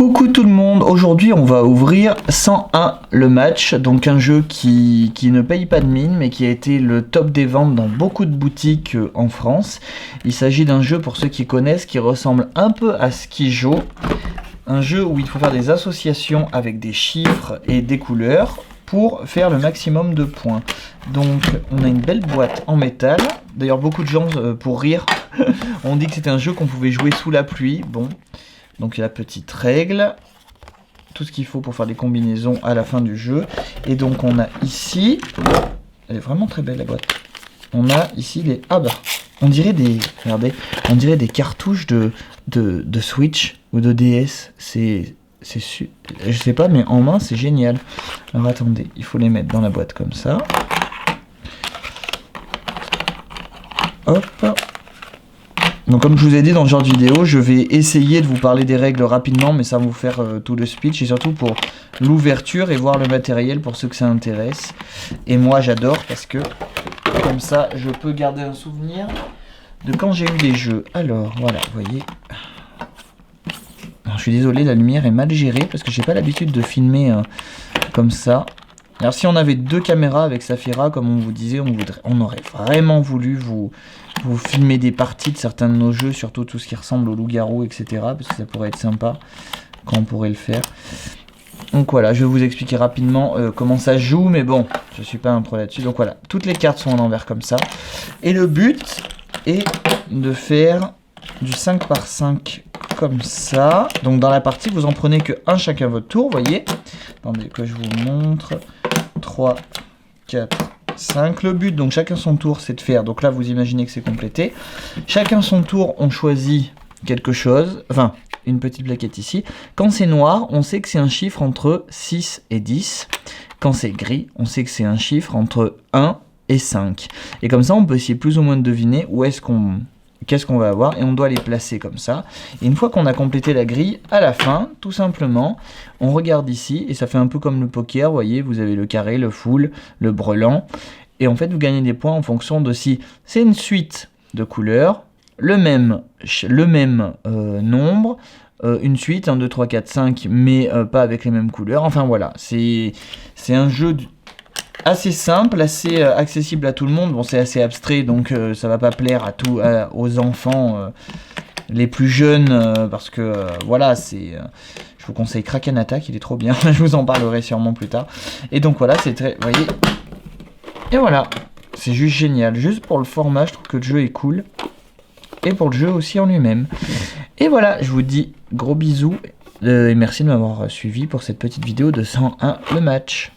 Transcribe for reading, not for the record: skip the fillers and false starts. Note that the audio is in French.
Coucou tout le monde, aujourd'hui on va ouvrir 101 le match, donc un jeu qui ne paye pas de mine mais qui a été le top des ventes dans beaucoup de boutiques en France. Il s'agit d'un jeu, pour ceux qui connaissent, qui ressemble un peu à Skijo, un jeu où il faut faire des associations avec des chiffres et des couleurs pour faire le maximum de points. Donc on a une belle boîte en métal, d'ailleurs beaucoup de gens pour rire ont dit que c'était un jeu qu'on pouvait jouer sous la pluie. Bon, donc il y a la petite règle, tout ce qu'il faut pour faire des combinaisons à la fin du jeu. Et donc on a ici, elle est vraiment très belle la boîte, on a ici des, on dirait des, regardez, on dirait des cartouches de Switch ou de DS, je sais pas, mais en main c'est génial. Alors attendez, il faut les mettre dans la boîte comme ça. Hop. Donc comme je vous ai dit dans ce genre de vidéo, je vais essayer de vous parler des règles rapidement, mais ça va vous faire tout le speech, et surtout pour l'ouverture et voir le matériel pour ceux que ça intéresse. Et moi j'adore parce que comme ça je peux garder un souvenir de quand j'ai eu des jeux. Alors voilà, vous voyez. Alors, je suis désolé, la lumière est mal gérée parce que j'ai pas l'habitude de filmer comme ça. Alors si on avait deux caméras avec Saphira, comme on vous disait, on aurait vraiment voulu vous filmer des parties de certains de nos jeux, surtout tout ce qui ressemble au loup-garou, etc. Parce que ça pourrait être sympa quand on pourrait le faire. Donc voilà, je vais vous expliquer rapidement comment ça se joue, mais bon, je suis pas un pro là-dessus. Donc voilà, toutes les cartes sont en envers comme ça. Et le but est de faire du 5 par 5 comme ça. Donc dans la partie, vous en prenez que un chacun votre tour, vous voyez. Attendez que je vous montre. 3, 4, 5. Le but, donc chacun son tour, c'est de faire. Donc là, vous imaginez que c'est complété. Chacun son tour, on choisit quelque chose. Enfin, une petite plaquette ici. Quand c'est noir, on sait que c'est un chiffre entre 6 et 10. Quand c'est gris, on sait que c'est un chiffre entre 1 et 5. Et comme ça, on peut essayer plus ou moins de deviner où est-ce qu'on... qu'est-ce qu'on va avoir, et on doit les placer comme ça. Et une fois qu'on a complété la grille, à la fin, tout simplement, on regarde ici, et ça fait un peu comme le poker, vous voyez, vous avez le carré, le full, le brelan, et en fait, vous gagnez des points en fonction de si c'est une suite de couleurs, le même nombre, une suite, 1, 2, 3, 4, 5, mais pas avec les mêmes couleurs. Enfin voilà, c'est un jeu assez simple, assez accessible à tout le monde. Bon, c'est assez abstrait, donc ça va pas plaire aux enfants les plus jeunes, parce que voilà, je vous conseille Kraken Attack, il est trop bien. Je vous en parlerai sûrement plus tard. Et donc voilà, c'est très, vous voyez. Et voilà, c'est juste génial. Juste pour le format, je trouve que le jeu est cool, et pour le jeu aussi en lui-même. Et voilà, je vous dis gros bisous et merci de m'avoir suivi pour cette petite vidéo de 101 le match.